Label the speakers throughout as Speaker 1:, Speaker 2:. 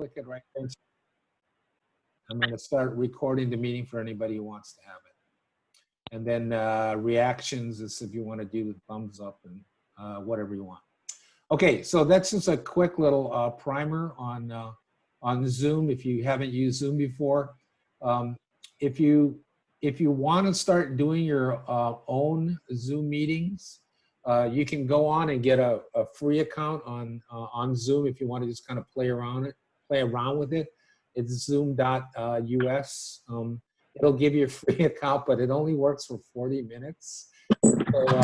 Speaker 1: click it right there. I'm going to start recording the meeting for anybody who wants to have it. And then reactions is if you want to do the thumbs up and whatever you want. Okay, so that's just a quick little primer on Zoom. If you haven't used Zoom before, if you want to start doing your own Zoom meetings, you can go on and get a free account on Zoom if you want to just kind of play around with it. It's zoom.us. It'll give you a free account, but it only works for 40 minutes. So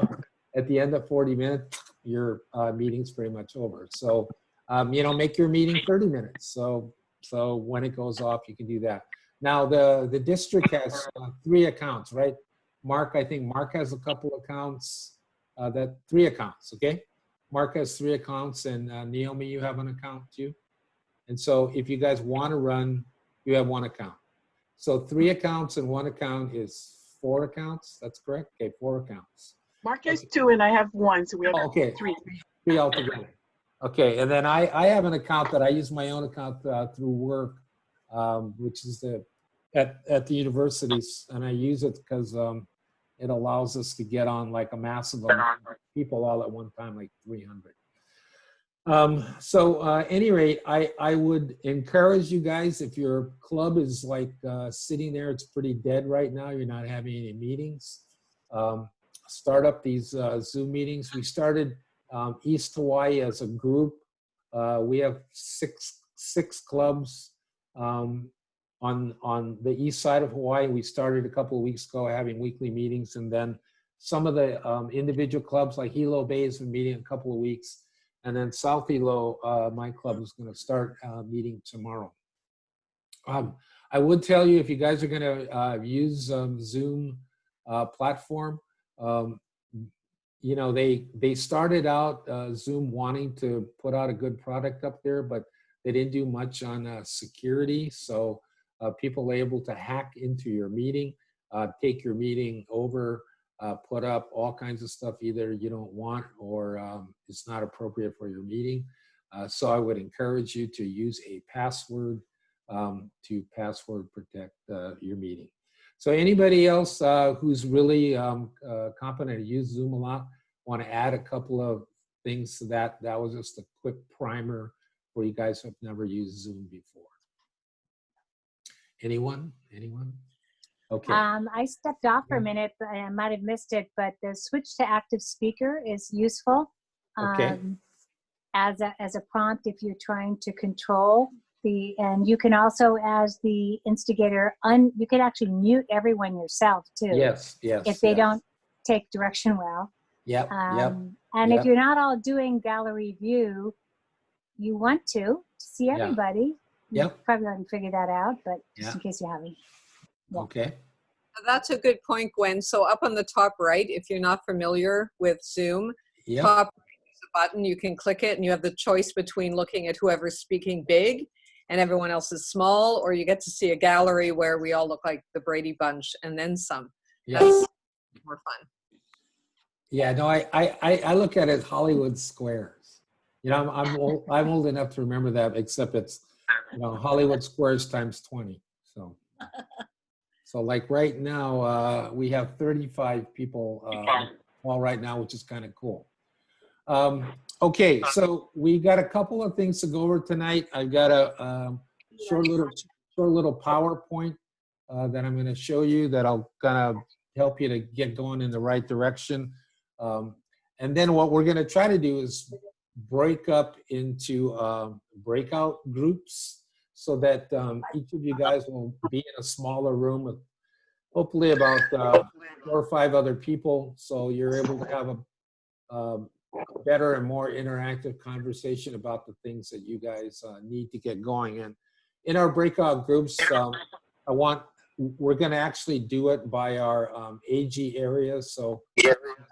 Speaker 1: at the end of 40 minutes, your meeting's pretty much over. So, make your meeting 30 minutes. So when it goes off, you can do that. Now, the district has 3 accounts, right? Mark, I think Mark has a couple accounts, 3 accounts, okay? Mark has 3 accounts, and Naomi, you have an account too? And so if you guys want to run, you have 1 account. So 3 accounts and 1 account is 4 accounts. That's correct? Okay, 4 accounts.
Speaker 2: Mark has 2 and I have 1, so we have 3.
Speaker 1: 3 altogether. Okay, and then I have an account that I use my own account through work, which is at the universities, and I use it because it allows us to get on like a massive amount of people all at one time, like 300. Any rate, I would encourage you guys, if your club is like sitting there, it's pretty dead right now, you're not having any meetings, start up these Zoom meetings. We started East Hawaii as a group. We have six clubs on the east side of Hawaii. We started a couple of weeks ago having weekly meetings, and then some of the individual clubs like Hilo Bay has been meeting a couple of weeks. And then South Hilo, my club, is going to start meeting tomorrow. I would tell you, if you guys are going to use Zoom platform, they started out Zoom wanting to put out a good product up there, but they didn't do much on security. So people are able to hack into your meeting, take your meeting over, put up all kinds of stuff either you don't want or it's not appropriate for your meeting. So I would encourage you to use a password to password protect your meeting. So anybody else who's really competent to use Zoom a lot, want to add a couple of things to that? That was just a quick primer for you guys who have never used Zoom before. Anyone? Okay.
Speaker 3: I stepped off for a minute, but I might have missed it, but the switch to active speaker is useful as a prompt if you're trying to control and you can also, as the instigator, you can actually mute everyone yourself too.
Speaker 1: Yes.
Speaker 3: If they don't take direction well.
Speaker 1: Yep.
Speaker 3: And if you're not all doing gallery view, you want to see everybody.
Speaker 1: Yep.
Speaker 3: You probably already figured that out, but just in case you haven't. Yeah.
Speaker 1: Okay.
Speaker 4: That's a good point, Gwen. So up on the top right, if you're not familiar with Zoom, top right is a button. You can click it and you have the choice between looking at whoever's speaking big and everyone else is small, or you get to see a gallery where we all look like the Brady Bunch and then some.
Speaker 1: Yeah.
Speaker 4: That's more fun.
Speaker 1: Yeah, no, I look at it as Hollywood Squares. I'm old enough to remember that, except it's Hollywood Squares times 20. So like right now, we have 35 people all right now, which is kind of cool. Okay, so we got a couple of things to go over tonight. I've got a short little PowerPoint that I'm going to show you that'll kind of help you to get going in the right direction. And then what we're going to try to do is break up into breakout groups, so that each of you guys will be in a smaller room with hopefully about 4 or 5 other people, so you're able to have a better and more interactive conversation about the things that you guys need to get going. And in our breakout groups, we're going to actually do it by our AG areas. So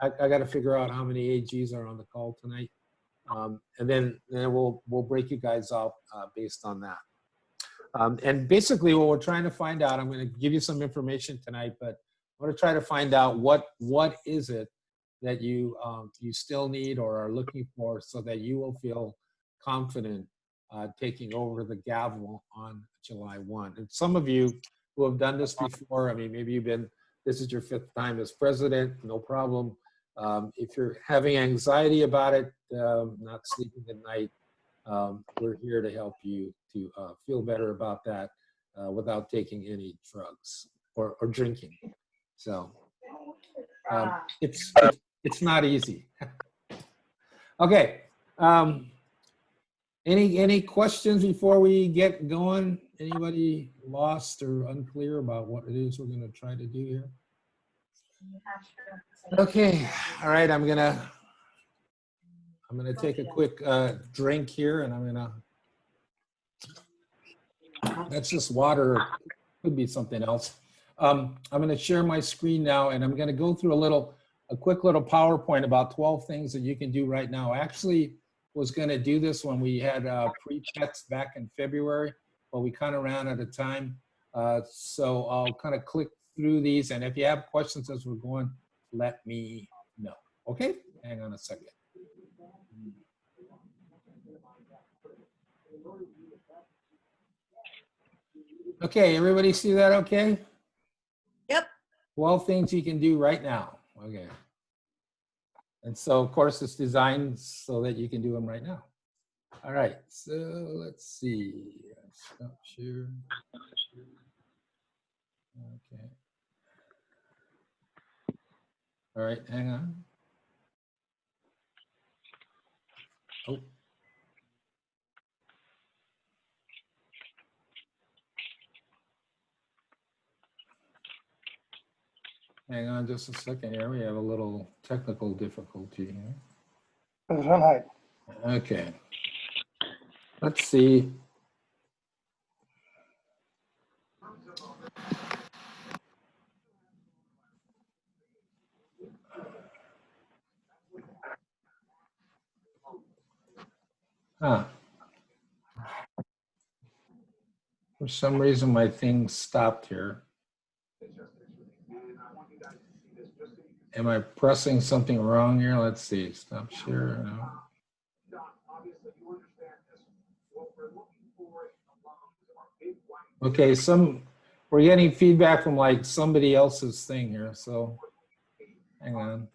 Speaker 1: I got to figure out how many AGs are on the call tonight, and then we'll break you guys up based on that. And basically what we're trying to find out, I'm going to give you some information tonight, but I'm going to try to find out what is it that you still need or are looking for, so that you will feel confident taking over the gavel on July 1. And some of you who have done this before, I mean, maybe this is your 5th time as president, no problem. If you're having anxiety about it, not sleeping at night, we're here to help you to feel better about that without taking any drugs or drinking. So it's not easy. Okay. Any questions before we get going? Anybody lost or unclear about what it is we're going to try to do here? Okay. All right. I'm gonna take a quick drink here, and that's just water. Could be something else. I'm going to share my screen now, and I'm going to go through a quick little PowerPoint about 12 things that you can do right now. I actually was going to do this when we had pre-chats back in February, but we kind of ran out of time. So I'll kind of click through these, and if you have questions as we're going, let me know. Okay? Hang on a second. Okay, everybody see that okay?
Speaker 5: Yep. 12
Speaker 1: things you can do right now. Okay. And so, of course, it's designed so that you can do them right now. All right, so let's see. Stop share. Okay. All right, hang on. Oh. Hang on just a second here. We have a little technical difficulty here. Okay. Let's see. Huh. For some reason, my thing stopped here. Am I pressing something wrong here? Let's see. Stop share. No. Okay, we're getting feedback from like somebody else's thing here, so hang on.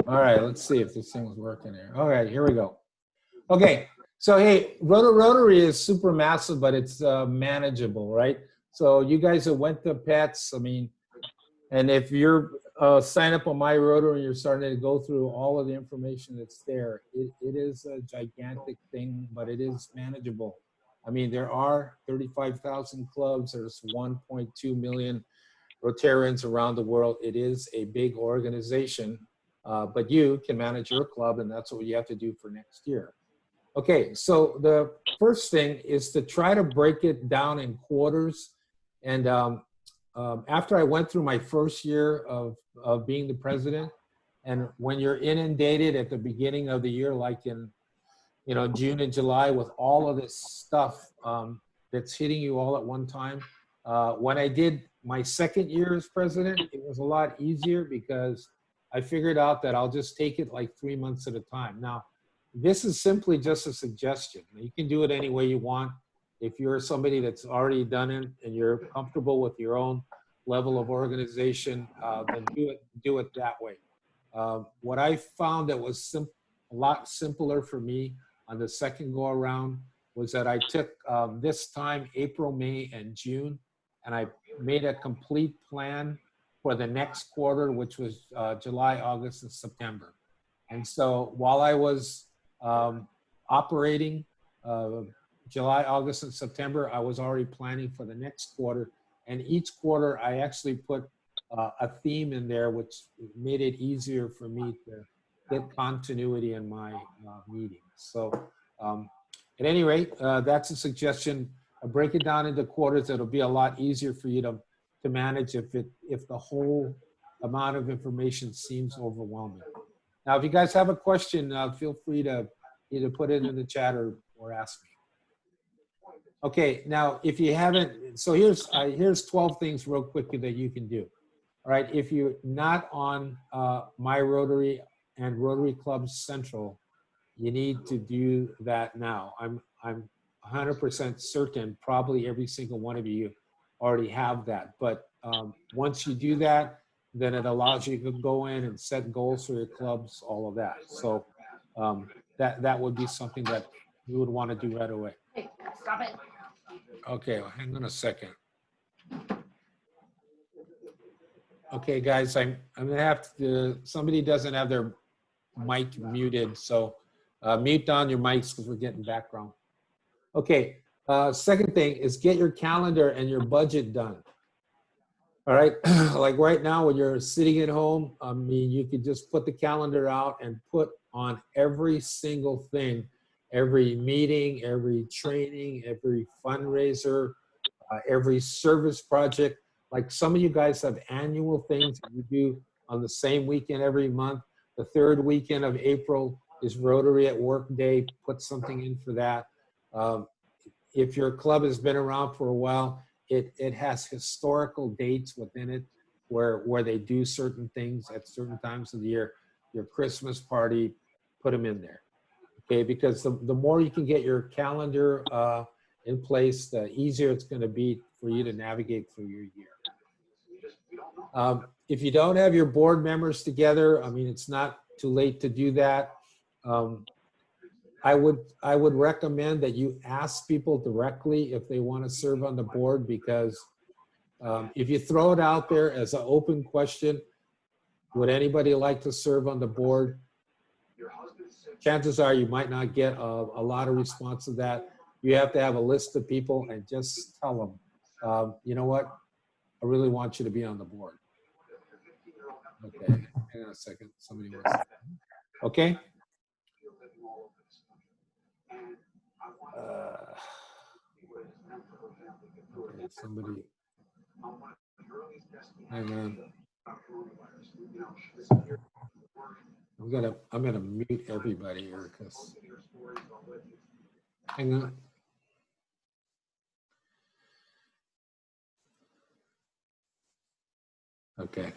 Speaker 1: All right, let's see if this thing's working here. All right, here we go. Okay, so hey, Rotary is super massive, but it's manageable, right? So you guys that went to PETS, I mean, and if you're sign up on My Rotary and you're starting to go through all of the information that's there, it is a gigantic thing, but it is manageable. I mean, there are 35,000 clubs. There's 1.2 million Rotarians around the world. It is a big organization, but you can manage your club, and that's what you have to do for next year. Okay, so the first thing is to try to break it down in quarters. And after I went through my first year of being the president, and when you're inundated at the beginning of the year, like in June and July, with all of this stuff that's hitting you all at one time, when I did my second year as president, it was a lot easier because I figured out that I'll just take it like 3 months at a time. Now, this is simply just a suggestion. You can do it any way you want. If you're somebody that's already done it and you're comfortable with your own level of organization, then do it that way. What I found that was a lot simpler for me on the second go around was that I took this time, April, May, and June, and I made a complete plan for the next quarter, which was July, August, and September. And so while I was operating July, August, and September, I was already planning for the next quarter. And each quarter, I actually put a theme in there, which made it easier for me to get continuity in my meetings. So at any rate, that's a suggestion. Break it down into quarters. It'll be a lot easier for you to manage if the whole amount of information seems overwhelming. Now, if you guys have a question, feel free to either put it in the chat or ask me. Okay, now if you haven't, so here's 12 things real quickly that you can do. All right, if you're not on My Rotary, and Rotary Club Central, you need to do that now. I'm 100% certain probably every single one of you already have that. But once you do that, then it allows you to go in and set goals for your clubs, all of that. So that would be something that you would want to do right away.
Speaker 5: Hey, stop it.
Speaker 1: Okay, well, hang on a second. Okay, guys, I'm gonna have to, somebody doesn't have their mic muted, so mute down your mics because we're getting background. Okay, second thing is get your calendar and your budget done. All right, like right now when you're sitting at home, I mean, you could just put the calendar out and put on every single thing, every meeting, every training, every fundraiser, every service project. Like some of you guys have annual things that you do on the same weekend every month. The third weekend of April is Rotary at Work Day. Put something in for that. If your club has been around for a while, it has historical dates within it where they do certain things at certain times of the year. Your Christmas party, put them in there. Okay, because the more you can get your calendar in place, the easier it's going to be for you to navigate through your year. If you don't have your board members together, I mean, it's not too late to do that. I would recommend that you ask people directly if they want to serve on the board, because if you throw it out there as an open question, would anybody like to serve on the board? Chances are you might not get a lot of response to that. You have to have a list of people and just tell them, you know what, I really want you to be on the board. Okay, hang on a second. Somebody wants to. Okay. Okay, somebody. Hang on. I'm gonna mute everybody here because. Hang on. Okay.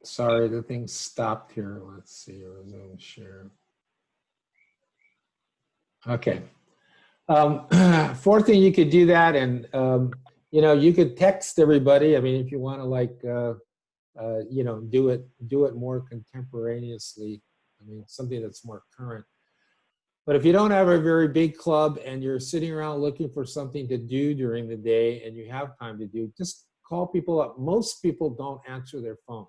Speaker 1: Sorry, the thing stopped here. Let's see, resume share. Okay. Fourth thing, you could do that, and you know, you could text everybody. I mean, if you want to, like, you know, do it more contemporaneously. I mean, something that's more current. But if you don't have a very big club and you're sitting around looking for something to do during the day and you have time to do, just call people up. Most people don't answer their phone.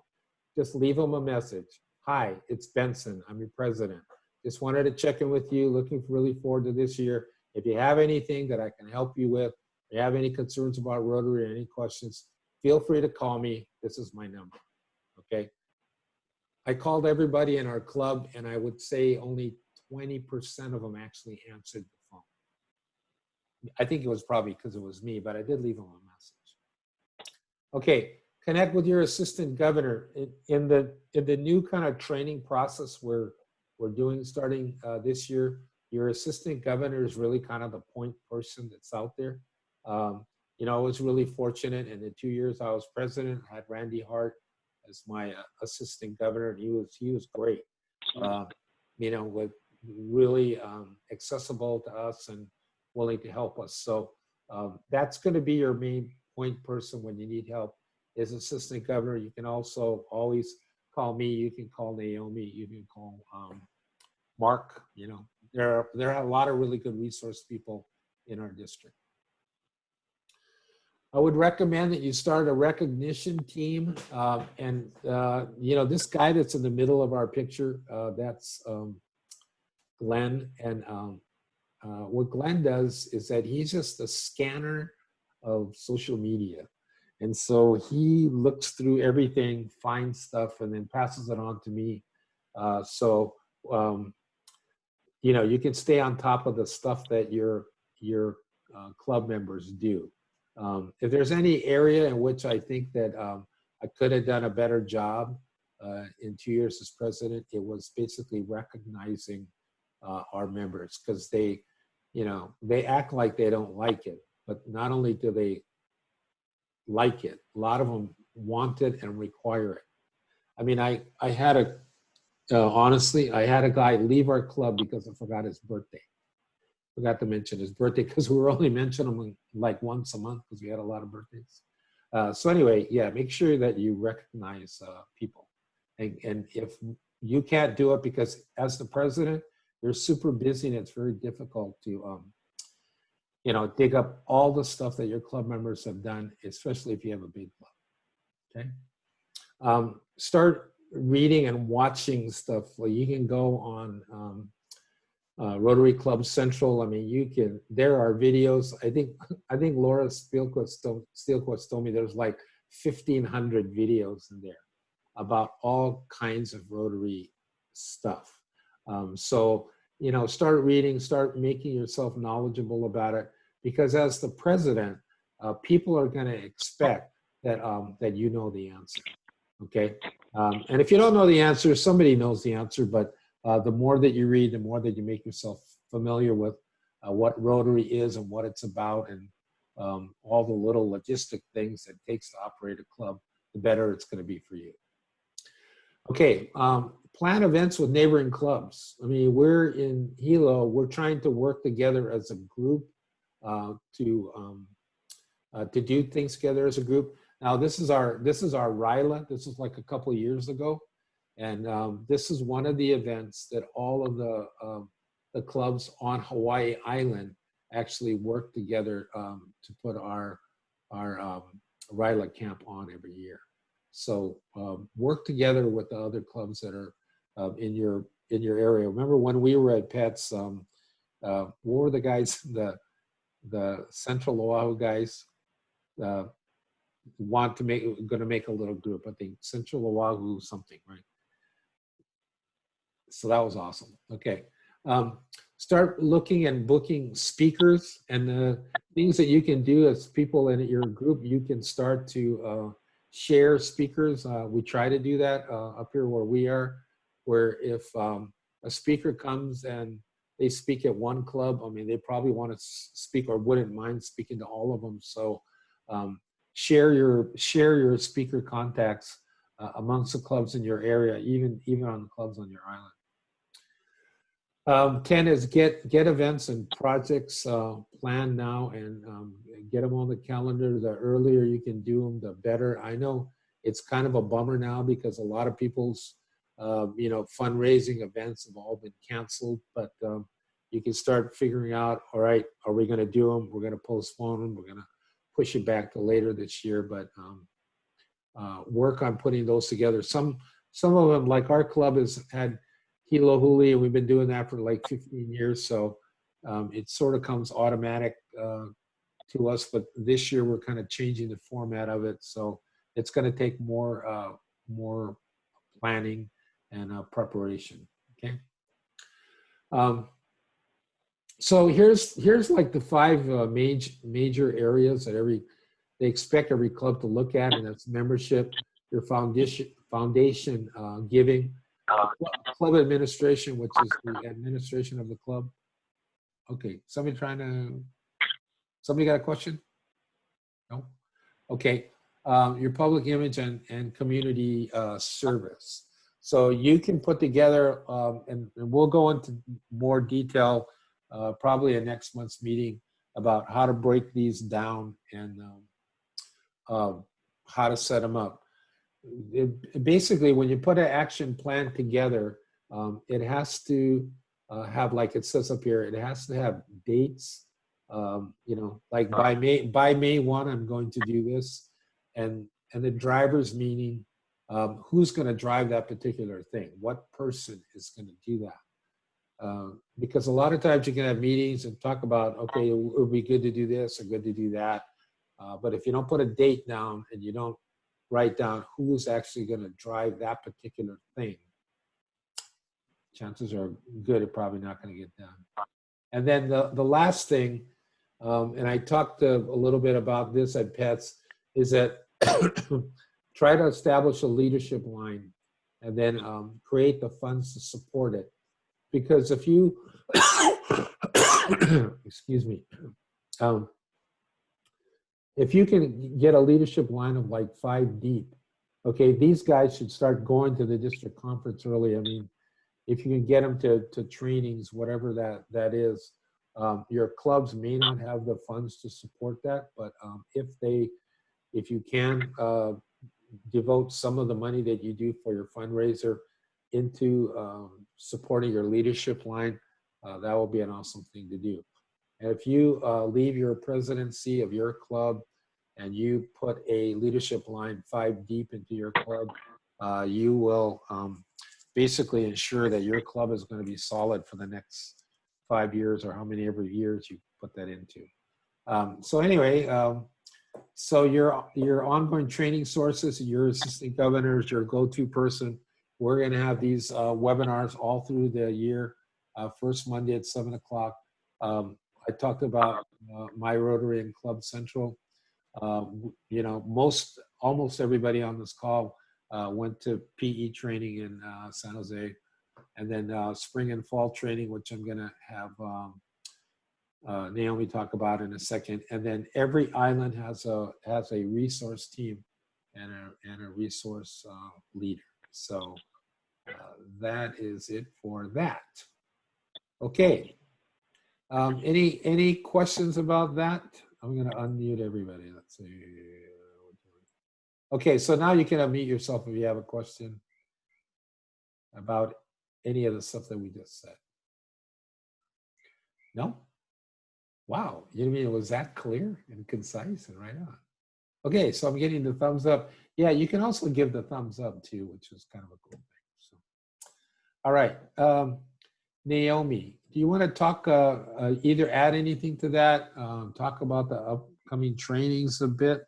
Speaker 1: Just leave them a message. Hi, it's Benson. I'm your president. Just wanted to check in with you. Looking really forward to this year. If you have anything that I can help you with, if you have any concerns about Rotary or any questions, feel free to call me. This is my number, okay? I called everybody in our club, and I would say only 20% of them actually answered the phone. I think it was probably because it was me, but I did leave them a message. Okay, connect with your assistant governor. In the new kind of training process we're doing starting this year, your assistant governor is really kind of the point person that's out there. You know, I was really fortunate in the 2 years I was president. I had Randy Hart as my assistant governor, and he was great. You know, with really accessible to us and willing to help us. So that's going to be your main point person when you need help, is assistant governor. You can also always call me. You can call Naomi. You can call Mark. You know, there are a lot of really good resource people in our district. I would recommend that you start a recognition team. You know, this guy that's in the middle of our picture, that's Glenn. And what Glenn does is that he's just a scanner of social media. And so he looks through everything, finds stuff, and then passes it on to me. You know, you can stay on top of the stuff that your club members do. If there's any area in which I think that I could have done a better job in 2 years as president, it was basically recognizing our members, because they, you know, they act like they don't like it, but not only do they like it, a lot of them want it and require it. I mean, I had a, honestly, I had a guy leave our club because I forgot his birthday. Forgot to mention his birthday because we were only mentioning him like once a month because we had a lot of birthdays. So anyway, yeah, make sure that you recognize people. And if you can't do it because as the president, you're super busy and it's very difficult to, you know, dig up all the stuff that your club members have done, especially if you have a big club, okay? Start reading and watching stuff. Well, you can go on Rotary Club Central. I mean, you can, there are videos. I think Laura Steelquist told me there's like 1,500 videos in there about all kinds of Rotary stuff. So, you know, start reading, start making yourself knowledgeable about it, because as the president, people are going to expect that, that you know the answer, okay? And if you don't know the answer, somebody knows the answer, but the more that you read, the more that you make yourself familiar with what Rotary is and what it's about, and all the little logistic things it takes to operate a club, the better it's going to be for you. Okay, plan events with neighboring clubs. I mean, we're in Hilo, we're trying to work together as a group to do things together as a group. Now, this is our RILA. This is like a couple of years ago. And this is one of the events that all of the clubs on Hawaii Island actually work together to put our RILA camp on every year. So work together with the other clubs that are in your area. Remember when we were at Pets, what were the guys, the Central Oahu guys going to make a little group, I think Central Oahu something, right? So that was awesome. Okay. Start looking and booking speakers, and the things that you can do as people in your group, you can start to share speakers. We try to do that up here where we are, where if a speaker comes and they speak at one club, I mean, they probably want to speak or wouldn't mind speaking to all of them. So share your speaker contacts amongst the clubs in your area, even on the clubs on your island. 10 is get events and projects planned now, and get them on the calendar. The earlier you can do them, the better. I know it's kind of a bummer now because a lot of people's you know, fundraising events have all been canceled, but you can start figuring out, all right, are we going to do them? We're going to postpone them. We're going to push it back to later this year, but work on putting those together. Some of them, like our club, has had Hilo Huli, and we've been doing that for like 15 years. So it sort of comes automatic to us, but this year we're kind of changing the format of it. So it's going to take more planning and preparation, okay? So here's like the 5 major areas that they expect every club to look at, and that's membership, your foundation giving, club administration, which is the administration of the club. Okay, somebody got a question? No? Okay, your public image and community service. So you can put together, and we'll go into more detail probably in next month's meeting about how to break these down and how to set them up. Basically, when you put an action plan together, it has to have, like it says up here, it has to have dates. You know, like by May 1, I'm going to do this, and the drivers, meaning who's going to drive that particular thing, what person is going to do that. Because a lot of times you can have meetings and talk about, okay, it would be good to do this or good to do that. But if you don't put a date down and you don't write down who's actually going to drive that particular thing, chances are good it's probably not going to get done. And then the last thing and I talked a little bit about this at PETS, is that try to establish a leadership line and then create the funds to support it. Because if you, excuse me, if you can get a leadership line of like 5 deep, okay, these guys should start going to the district conference early. I mean, if you can get them to trainings, whatever that is, your clubs may not have the funds to support that, but if you can devote some of the money that you do for your fundraiser into supporting your leadership line, that will be an awesome thing to do. And if you leave your presidency of your club and you put a leadership line 5 deep into your club, you will basically ensure that your club is going to be solid for the next 5 years or how many ever years you put that into. So anyway, so your ongoing training sources, your assistant governors, your go-to person, we're going to have these webinars all through the year, first Monday at 7 o'clock. I talked about my Rotary and Club Central. You know, almost everybody on this call went to PE training in San Jose, and then spring and fall training, which I'm going to have Naomi talk about in a second. And then every island has a resource team and a resource leader. So that is it for that. Okay. Any questions about that? I'm going to unmute everybody. Let's see. Okay, so now you can unmute yourself if you have a question about any of the stuff that we just said. No? Wow, you mean it was that clear and concise and right on. Okay, so I'm getting the thumbs up. Yeah, you can also give the thumbs up too, which is kind of a cool thing. So, all right, Naomi, do you want to talk, either add anything to that, talk about the upcoming trainings a bit?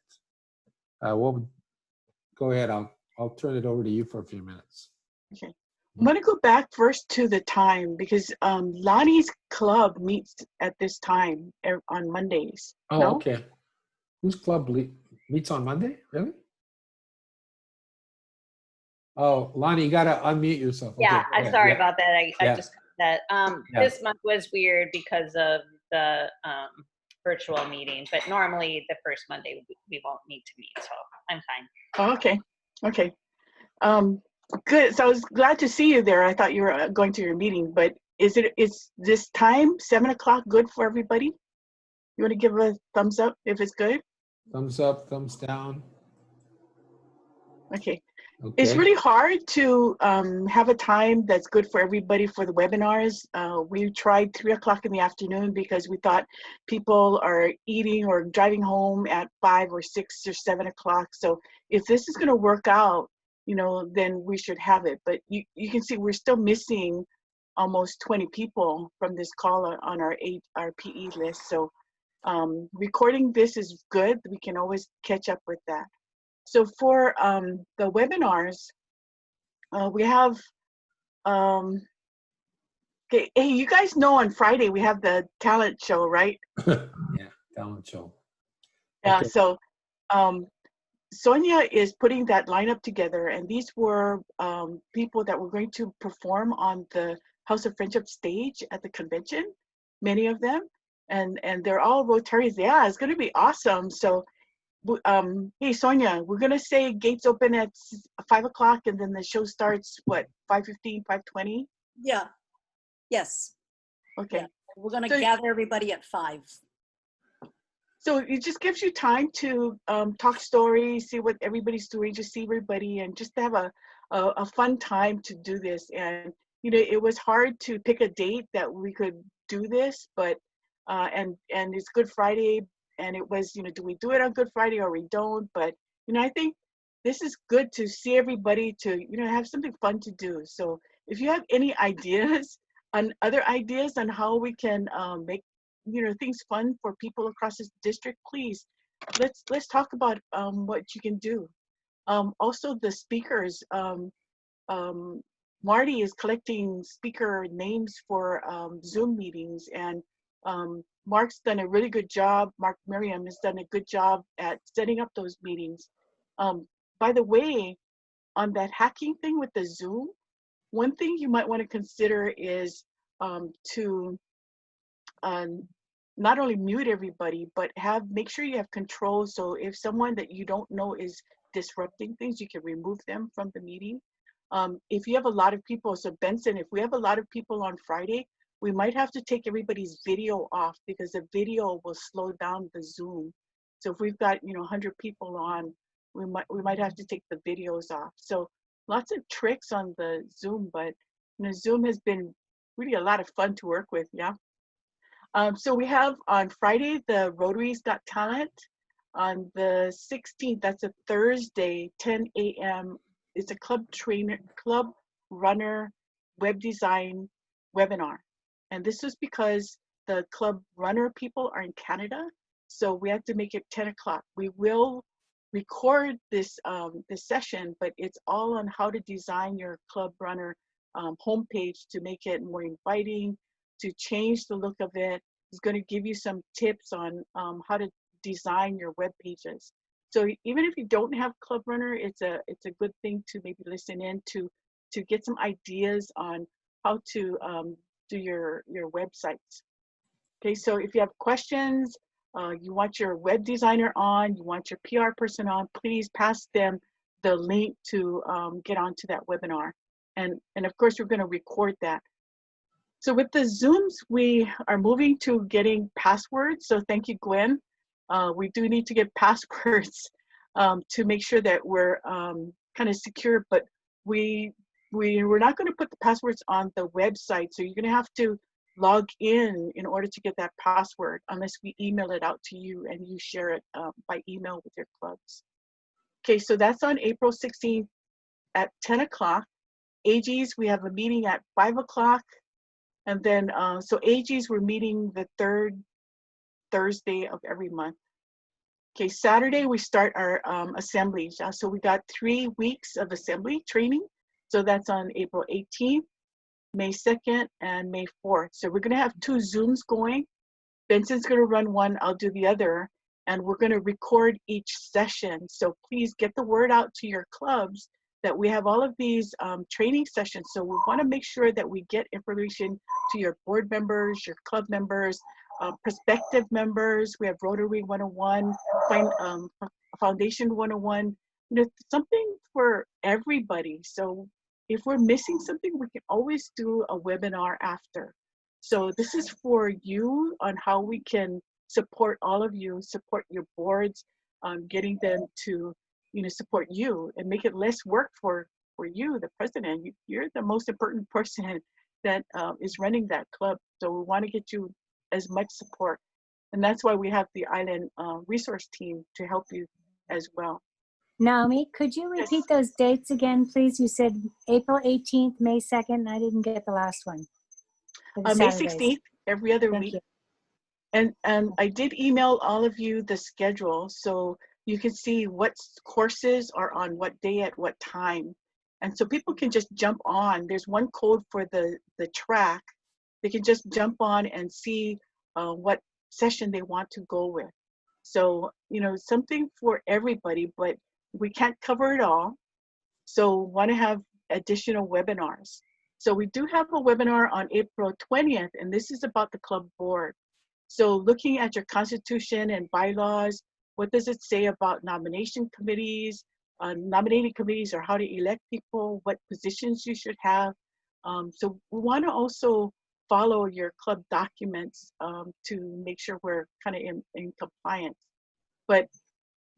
Speaker 1: Go ahead, I'll turn it over to you for a few minutes.
Speaker 2: Okay. I'm going to go back first to the time because Lonnie's club meets at this time on Mondays.
Speaker 1: Oh,
Speaker 2: no?
Speaker 1: Okay. Whose club meets on Monday? Really? Oh, Lonnie, you got to unmute yourself.
Speaker 5: Yeah,
Speaker 1: Okay,
Speaker 5: I'm sorry
Speaker 1: yeah.
Speaker 5: about that. I
Speaker 1: Yeah.
Speaker 5: just that.
Speaker 1: Yeah.
Speaker 5: This month was weird because of the virtual meeting, but normally the first Monday we won't need to meet, so I'm fine.
Speaker 2: Oh, okay. Okay. Good. So I was glad to see you there. I thought you were going to your meeting, but is this time 7 o'clock good for everybody? You want to give a thumbs up if it's good?
Speaker 1: Thumbs up, thumbs down.
Speaker 2: Okay.
Speaker 1: Okay.
Speaker 2: It's really hard to have a time that's good for everybody for the webinars. We tried 3 o'clock in the afternoon because we thought people are eating or driving home at 5 or 6 or 7 o'clock. So if this is going to work out, you know, then we should have it. But you can see we're still missing almost 20 people from this call on our PE list. So recording this is good. We can always catch up with that. So for the webinars, we have, okay, hey, you guys know on Friday we have the talent show, right?
Speaker 1: Yeah, talent show.
Speaker 2: Yeah,
Speaker 1: Okay.
Speaker 2: so Sonia is putting that lineup together, and these were people that were going to perform on the House of Friendship stage at the convention, many of them, and they're all Rotarians. Yeah, it's going to be awesome. So hey Sonia, we're gonna say gates open at 5 o'clock and then the show starts what, 5:15, 5:20?
Speaker 6: Yeah. Yes.
Speaker 2: Okay.
Speaker 6: Yeah. We're gonna gather everybody at 5.
Speaker 2: So it just gives you time to talk stories, see what everybody's doing, just see everybody, and just to have a fun time to do this. And you know, it was hard to pick a date that we could do this, but and it's Good Friday. And it was, you know, do we do it on Good Friday or we don't? But, you know, I think this is good to see everybody to, you know, have something fun to do. So if you have any ideas on other ideas on how we can make, you know, things fun for people across this district, please, let's talk about what you can do. Also the speakers, Marty is collecting speaker names for Zoom meetings, and Mark's done a really good job. Mark Miriam has done a good job at setting up those meetings. By the way, on that hacking thing with the Zoom, one thing you might want to consider is to not only mute everybody, but make sure you have control. So if someone that you don't know is disrupting things, you can remove them from the meeting. If you have a lot of people, so Benson, if we have a lot of people on Friday, we might have to take everybody's video off because the video will slow down the Zoom. So if we've got 100 people on, we might have to take the videos off. So lots of tricks on the Zoom, but Zoom has been really a lot of fun to work with. Yeah. So we have on Friday the Rotary's Got Talent. On the 16th, that's a Thursday, 10 a.m. It's a club runner web design webinar. And this is because the club runner people are in Canada, so we have to make it 10 o'clock. We will record this session, but it's all on how to design your club runner homepage to make it more inviting, to change the look of it. It's going to give you some tips on how to design your web pages. So even if you don't have Club Runner, it's a good thing to maybe listen in to get some ideas on how to do your websites. Okay, so if you have questions, you want your web designer on, you want your PR person on, please pass them the link to get onto that webinar. And of course, we're going to record that. So with the Zooms, we are moving to getting passwords. So thank you, Gwen. We do need to get passwords to make sure that we're kind of secure, but we're not going to put the passwords on the website. So you're going to have to log in order to get that password, unless we email it out to you and you share it by email with your clubs. Okay, so that's on April 16th at 10 o'clock. AGs, we have a meeting at 5 o'clock. And then, so AGs, we're meeting the third Thursday of every month. Okay, Saturday, we start our assemblies. So we got 3 weeks of assembly training. So that's on April 18th, May 2nd, and May 4th. So we're gonna have 2 Zooms going. Benson's gonna run one, I'll do the other. And we're gonna record each session. So please get the word out to your clubs that we have all of these training sessions. So we wanna make sure that we get information to your board members, your club members, prospective members. We have Rotary 101, Foundation 101, something for everybody. So if we're missing something, we can always do a webinar after. So this is for you on how we can support all of you, support your boards, getting them to support you and make it less work for you, the president. You're the most important person that is running that club. So we want to get you as much support. And that's why we have the Island resource team to help you as well.
Speaker 3: Naomi, could you repeat those dates again, please? You said April 18th, May 2nd, and I didn't get the last one.
Speaker 2: May 16th, every other
Speaker 3: Thank
Speaker 2: week.
Speaker 3: you.
Speaker 2: And I did email all of you the schedule, so you can see what courses are on what day at what time. And so people can just jump on. There's one code for the track. They can just jump on and see what session they want to go with. So, something for everybody, but we can't cover it all. So want to have additional webinars. So we do have a webinar on April 20th, and this is about the club board. So looking at your constitution and bylaws, what does it say about nomination committees, nominating committees, or how to elect people, what positions you should have. So we want to also follow your club documents to make sure we're kind of in compliance. But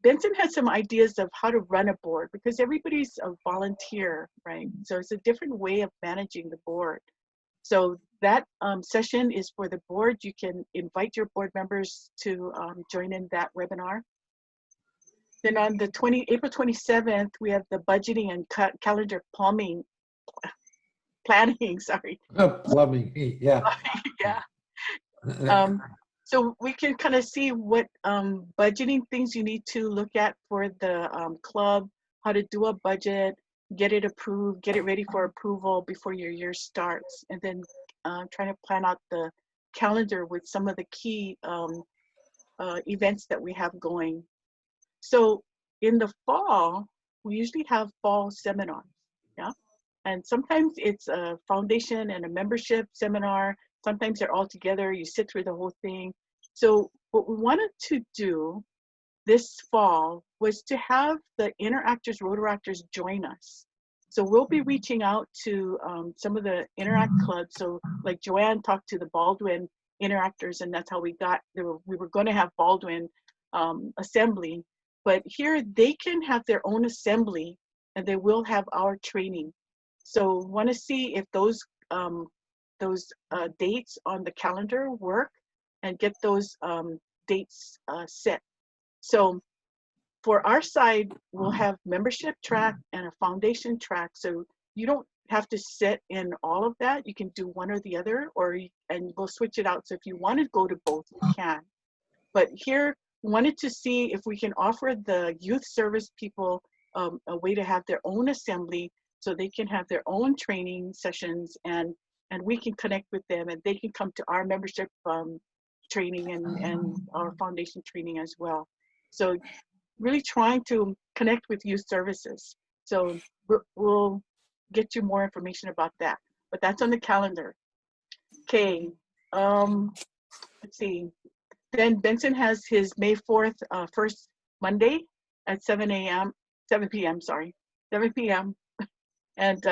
Speaker 2: Benson had some ideas of how to run a board, because everybody's a volunteer, right? So it's a different way of managing the board. So that session is for the board. You can invite your board members to join in that webinar. Then on the April 27th, we have the budgeting and calendar planning, sorry.
Speaker 1: Plumbing, yeah.
Speaker 2: Yeah. So we can kind of see what budgeting things you need to look at for the club, how to do a budget, get it approved, get it ready for approval before your year starts, and then trying to plan out the calendar with some of the key events that we have going. So in the fall, we usually have fall seminars, yeah? And sometimes it's a foundation and a membership seminar. Sometimes they're all together, you sit through the whole thing. So what we wanted to do this fall was to have the interactors, rotaractors join us. So we'll be reaching out to some of the Interact clubs. So like Joanne talked to the Baldwin interactors, and that's how we got, we were going to have Baldwin assembly, but here they can have their own assembly and they will have our training. So want to see if those dates on the calendar work and get those dates set. So for our side, we'll have membership track and a foundation track. So you don't have to sit in all of that. You can do one or the other, and we'll switch it out. So if you want to go to both, you can. But here, wanted to see if we can offer the youth service people a way to have their own assembly so they can have their own training sessions, and we can connect with them and they can come to our membership training and our foundation training as well. So really trying to connect with youth services. So we'll get you more information about that, but that's on the calendar. Okay, let's see. Then Benson has his May 4th, first Monday at 7 p.m., sorry, 7 p.m. And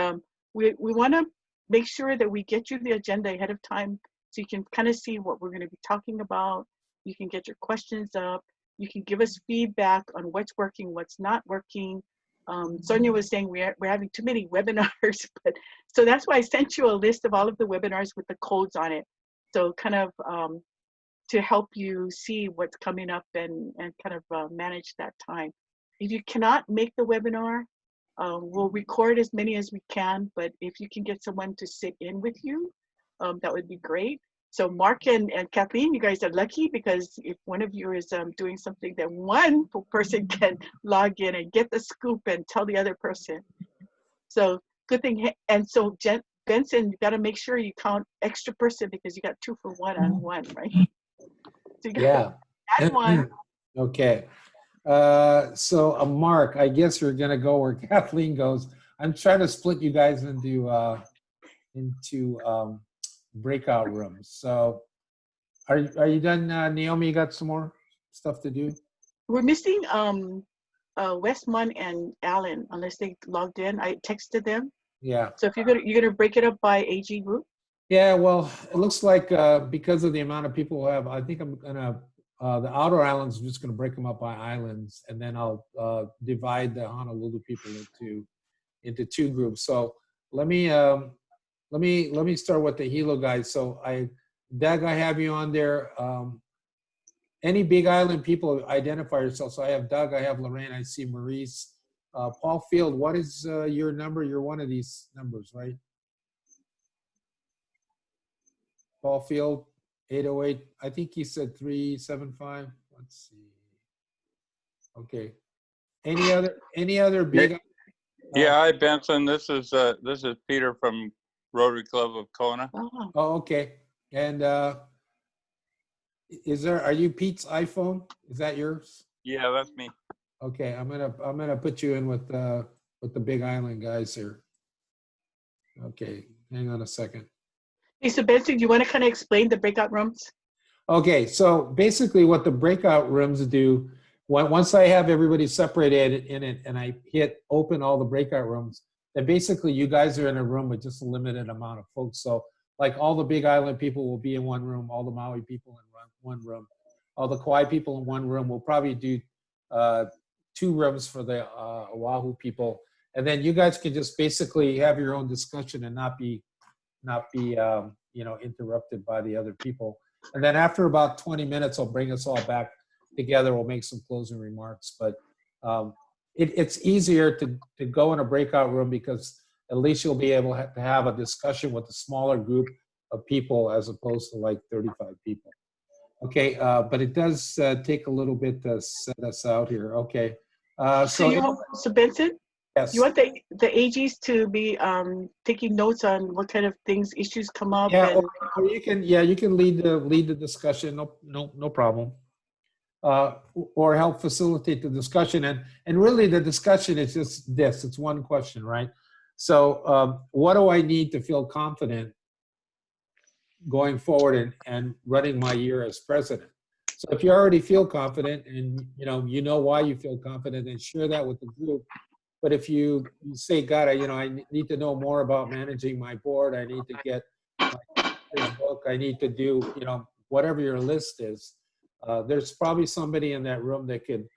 Speaker 2: we want to make sure that we get you the agenda ahead of time so you can kind of see what we're going to be talking about. You can get your questions up. You can give us feedback on what's working, what's not working. Sonia was saying we're having too many webinars, but so that's why I sent you a list of all of the webinars with the codes on it. So kind of to help you see what's coming up and kind of manage that time. If you cannot make the webinar, we'll record as many as we can, but if you can get someone to sit in with you, that would be great. So Mark and Kathleen, you guys are lucky because if one of you is doing something, then one person can log in and get the scoop and tell the other person. So good thing. And so Benson, you got to make sure you count extra person because you got 2 for 1 on 1, right? So
Speaker 1: Yeah.
Speaker 2: add 1.
Speaker 1: Okay. So Mark, I guess you're gonna go where Kathleen goes. I'm trying to split you guys into breakout rooms. So are you done, Naomi? You got some more stuff to do?
Speaker 2: We're missing Westmont and Allen unless they logged in. I texted them.
Speaker 1: Yeah.
Speaker 2: So if you're gonna break it up by AG group.
Speaker 1: Yeah. Well, it looks like because of the amount of people who have, I think I'm gonna the outer islands. I'm just gonna break them up by islands, and then I'll divide the Honolulu people into 2 groups. So let me start with the Hilo guys. So Doug, I have you on there. Any Big Island people, identify yourself. So I have Doug, I have Lorraine, I see Maurice. Paul Field, what is your number? You're one of these numbers, right? Paul Field, 808. I think he said 375. Let's see. Okay. Any other big?
Speaker 7: Yeah, hi Benson. This is Peter from Rotary Club of Kona.
Speaker 1: Oh, okay. And are you Pete's iPhone? Is that yours?
Speaker 7: Yeah, that's me.
Speaker 1: Okay, I'm gonna put you in with the Big Island guys here. Okay, hang on a second.
Speaker 2: Hey, so Benson, do you want to kind of explain the breakout rooms?
Speaker 1: Okay, so basically what the breakout rooms do, once I have everybody separated in it and I hit open all the breakout rooms, then basically you guys are in a room with just a limited amount of folks. So like all the Big Island people will be in one room, all the Maui people in one room, all the Kauai people in one room. We'll probably do 2 rooms for the Oahu people. And then you guys can just basically have your own discussion and not be interrupted by the other people. And then after about 20 minutes, I'll bring us all back together. We'll make some closing remarks. But it's easier to go in a breakout room because at least you'll be able to have a discussion with a smaller group of people as opposed to like 35 people. Okay, but it does take a little bit to set us out here. Okay.
Speaker 2: So Benson,
Speaker 1: Yes.
Speaker 2: You want the AGs to be taking notes on what kind of things, issues come up?
Speaker 1: Yeah,
Speaker 2: And
Speaker 1: or you can, yeah, you can lead the discussion. No problem. Or help facilitate the discussion. And really the discussion is just this, it's one question, right? So what do I need to feel confident going forward and running my year as president? So if you already feel confident and you know why you feel confident, then share that with the group. But if you say, God, I need to know more about managing my board, I need to get my book, I need to do, whatever your list is, there's probably somebody in that room that could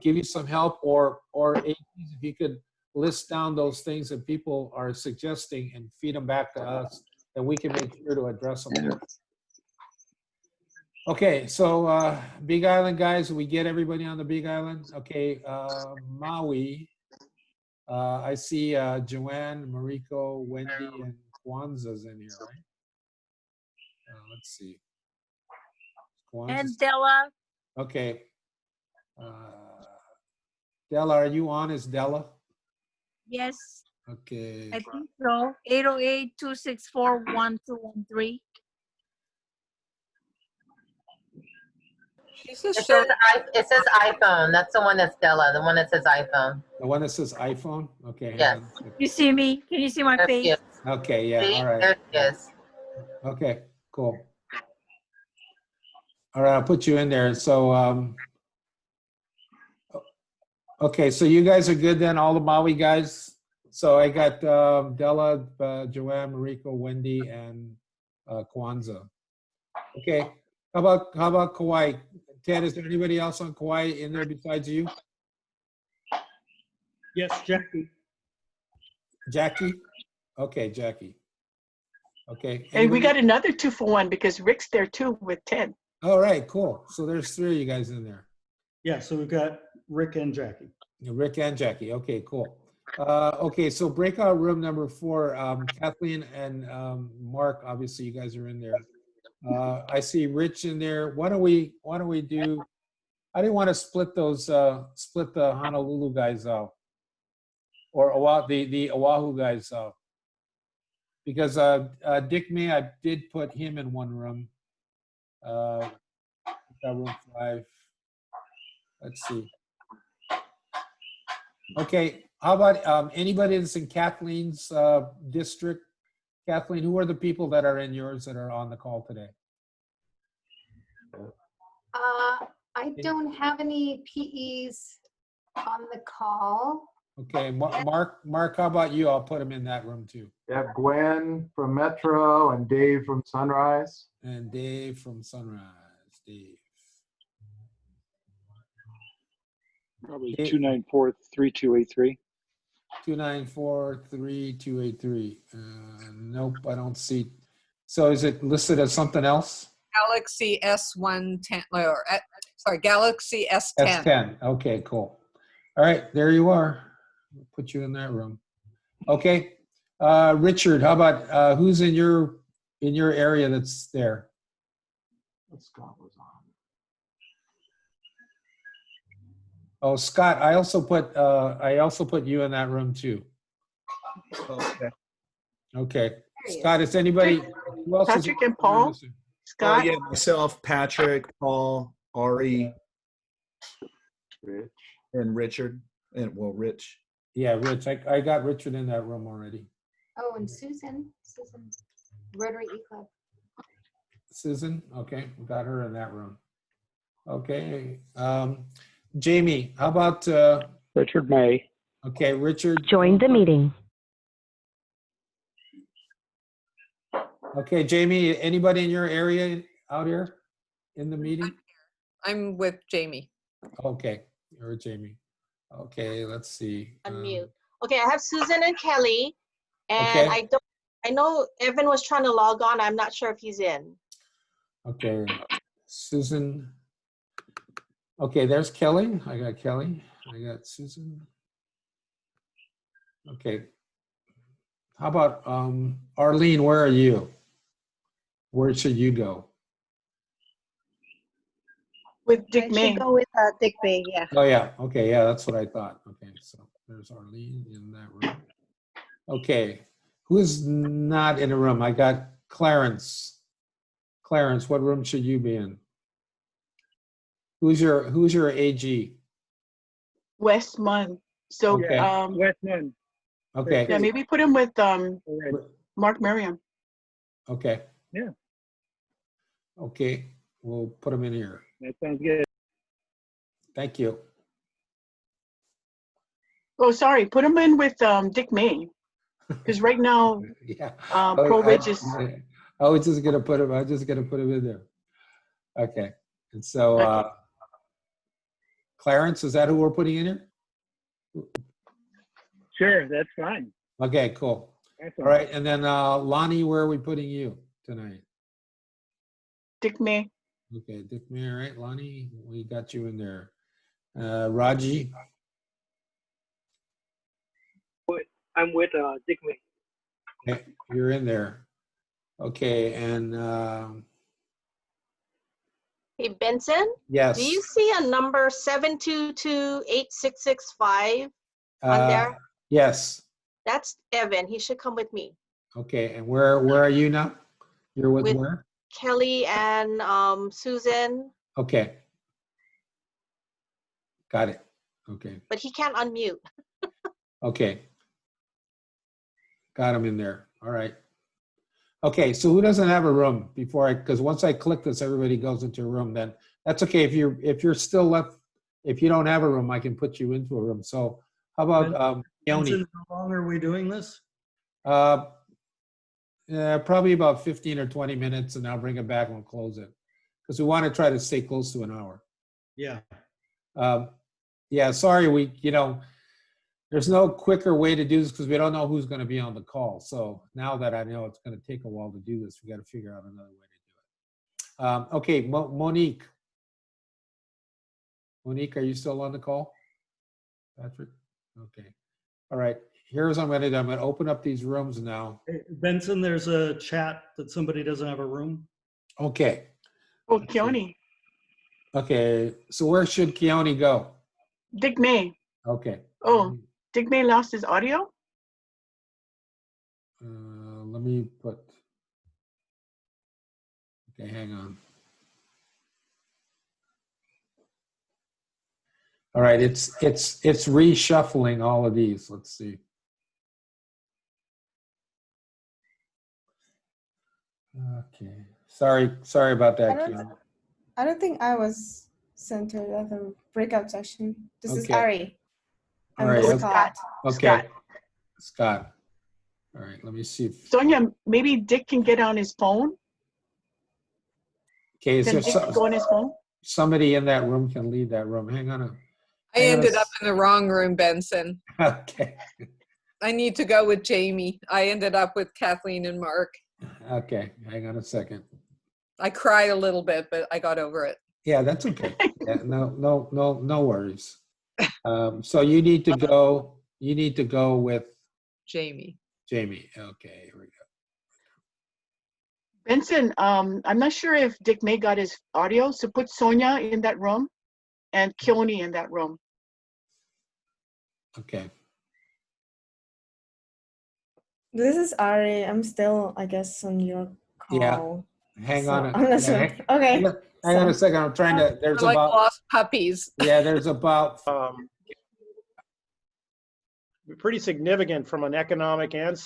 Speaker 1: give you some help, or if you could list down those things that people are suggesting and feed them back to us, then we can make sure to address them. Okay, so Big Island guys, we get everybody on the Big Island. Okay, Maui. I see Joanne, Mariko, Wendy, and Kwanzaa's in here, right? Let's see.
Speaker 8: And Della.
Speaker 1: Okay. Della, are you on as Della?
Speaker 8: Yes,
Speaker 1: Okay.
Speaker 8: I think so. 808-264-1213.
Speaker 4: She's just
Speaker 9: It
Speaker 4: showing.
Speaker 9: says iPhone. That's the one that's Della, the one that says iPhone.
Speaker 1: The one that says iPhone? Okay.
Speaker 9: Yes.
Speaker 8: You see me? Can you see my
Speaker 9: There she
Speaker 8: face?
Speaker 9: is.
Speaker 1: Okay, yeah,
Speaker 9: See?
Speaker 1: all right.
Speaker 9: There she is.
Speaker 1: Okay, cool. All right, I'll put you in there. So, okay, so you guys are good then, all the Maui guys? So I got Della, Joanne, Mariko, Wendy, and Kwanzaa. Okay, how about Kauai? Ted, is there anybody else on Kauai in there besides you?
Speaker 10: Yes, Jackie.
Speaker 1: Jackie? Okay, Jackie. Okay.
Speaker 2: and we
Speaker 1: Anybody?
Speaker 2: got another 2-for-1 because Rick's there too with Ted.
Speaker 1: All right, cool. So there's 3 of you guys in there.
Speaker 10: Yeah, so we've got Rick and Jackie.
Speaker 1: Rick and Jackie. Okay, cool. Okay, so breakout room number 4. Kathleen and Mark. Obviously, you guys are in there. I see Rich in there. Why don't we do? I didn't want to split those. Split the Honolulu guys out, or the Oahu guys out, because Dick May, I did put him in one room. Got room 5. Let's see. Okay, how about anybody that's in Kathleen's district? Kathleen, who are the people that are in yours that are on the call today?
Speaker 11: I don't have any PEs on the call.
Speaker 1: Okay, Mark, how about you? I'll put him in that room too.
Speaker 12: You have Gwen from Metro and Dave from Sunrise.
Speaker 1: And Dave from Sunrise. Dave.
Speaker 13: Probably
Speaker 1: Dave.
Speaker 13: 294-3283.
Speaker 1: 294-3283. Nope, I don't see. So is it listed as something else?
Speaker 4: Galaxy S10, or sorry, Galaxy S10.
Speaker 1: S10. Okay, cool. All right, there you are. We'll put you in that room. Okay, Richard, how about who's in your area that's there?
Speaker 12: Scott was on.
Speaker 1: Oh, Scott, I also put you in that room too.
Speaker 14: Okay.
Speaker 1: Okay. Scott, is anybody who else?
Speaker 2: Patrick and Paul? Scott?
Speaker 14: Yeah, myself, Patrick, Paul, Ari,
Speaker 12: Rich.
Speaker 14: and Richard, and well, Rich.
Speaker 1: Yeah, Rich. I got Richard in that room already.
Speaker 11: Oh, and Susan, Rotary E-Club.
Speaker 1: Susan, okay, we got her in that room. Okay. Jamie, how about
Speaker 13: Richard May.
Speaker 1: Okay, Richard.
Speaker 15: Join the meeting.
Speaker 1: Okay, Jamie, anybody in your area out here in the meeting?
Speaker 4: I'm with Jamie.
Speaker 1: Okay, you're Jamie. Okay, let's see.
Speaker 16: Unmute. Okay, I have Susan and Kelly, and
Speaker 1: Okay.
Speaker 16: I know Evan was trying to log on. I'm not sure if he's in.
Speaker 1: Okay, Susan. Okay, there's Kelly. I got Kelly. I got Susan. Okay. How about Arlene, where are you? Where should you go?
Speaker 2: With Dick
Speaker 6: I
Speaker 2: May.
Speaker 6: should go with Dick May, yeah.
Speaker 1: Oh, yeah. Okay, yeah, that's what I thought. Okay, so There's Arlene in that room. Okay, who's not in a room? I got Clarence. Clarence, what room should you be in? Who's your AG?
Speaker 2: Westmont. So
Speaker 1: Okay.
Speaker 15: Westman.
Speaker 1: Okay.
Speaker 2: yeah, maybe put him with Mark Merriam.
Speaker 1: Okay.
Speaker 15: Yeah.
Speaker 1: Okay, we'll put him in here.
Speaker 15: That sounds good.
Speaker 1: Thank you.
Speaker 2: Oh, sorry, put him in with Dick May. Because right now,
Speaker 1: Yeah.
Speaker 2: Pro Ridge is.
Speaker 1: I was just gonna put him. I was just gonna put him in there. Okay. And so,
Speaker 2: Okay.
Speaker 1: Clarence, is that who we're putting in here?
Speaker 15: Sure, that's fine.
Speaker 1: Okay, cool.
Speaker 15: Awesome.
Speaker 1: All right, and then Lonnie, where are we putting you tonight?
Speaker 2: Dick May.
Speaker 1: Okay, Dick May, all right, Lonnie, we got you in there. Raji,
Speaker 15: I'm with Dick May.
Speaker 1: okay, you're in there. Okay, and
Speaker 16: Hey, Benson?
Speaker 1: yes.
Speaker 16: Do you see a number 7228665 on there?
Speaker 1: Yes.
Speaker 16: That's Evan. He should come with me.
Speaker 1: Okay, and where are you now? You're with where?
Speaker 16: Kelly and Susan,
Speaker 1: Okay. Got it. Okay.
Speaker 16: but he can't unmute.
Speaker 1: Okay. Got him in there. All right. Okay, so who doesn't have a room before because once I click this, everybody goes into a room, then that's okay. If you're still left, if you don't have a room, I can put you into a room. So how about Yoni?
Speaker 10: Benson, how long are we doing this?
Speaker 1: Probably about 15 or 20 minutes, and I'll bring it back and we'll close it. Because we want to try to stay close to an hour.
Speaker 10: Yeah.
Speaker 1: Yeah, sorry, there's no quicker way to do this because we don't know who's going to be on the call. So now that I know it's going to take a while to do this, we got to figure out another way to do it. Okay, Monique. Monique, are you still on the call? Patrick? Okay. All right. Here's what I'm going to do. I'm going to open up these rooms now.
Speaker 10: Hey, Benson, there's a chat that somebody doesn't have a room.
Speaker 1: Okay.
Speaker 2: Oh, Keone.
Speaker 1: Okay. So where should Keone go?
Speaker 2: Dick May.
Speaker 1: Okay.
Speaker 2: Oh, Dick May lost his audio?
Speaker 1: Let me put. Okay, hang on. All right, it's reshuffling all of these. Let's see. Okay. Sorry about that, Keone.
Speaker 17: I don't think I was centered at the breakout session. This is
Speaker 1: Okay.
Speaker 17: Ari.
Speaker 1: All
Speaker 17: I'm
Speaker 1: right.
Speaker 17: with Scott.
Speaker 1: Okay. Scott. All right. Let me see.
Speaker 2: Sonia, maybe Dick can get on his phone.
Speaker 1: Okay. Is
Speaker 2: Can
Speaker 1: there
Speaker 2: Dick go on his phone?
Speaker 1: somebody in that room can lead that room? Hang on.
Speaker 4: I ended up in the wrong room, Benson.
Speaker 1: Okay.
Speaker 4: I need to go with Jamie. I ended up with Kathleen and Mark.
Speaker 1: Okay. Hang on a second.
Speaker 4: I cried a little bit, but I got over it.
Speaker 1: Yeah, that's okay. Yeah, no worries. So you need to go. You need to go with
Speaker 4: Jamie.
Speaker 1: Jamie. Okay. Here we go.
Speaker 2: Benson, I'm not sure if Dick May got his audio, so put Sonia in that room and Keone in that room.
Speaker 1: Okay.
Speaker 17: This is Ari. I'm still, I guess, on your call.
Speaker 1: Yeah. Hang
Speaker 17: So,
Speaker 1: on.
Speaker 17: I'm not sure. Okay.
Speaker 1: Hang on a second. I'm trying to. There's
Speaker 4: We're like
Speaker 1: about
Speaker 4: lost puppies.
Speaker 1: Yeah. There's about.
Speaker 15: Pretty significant from an economic and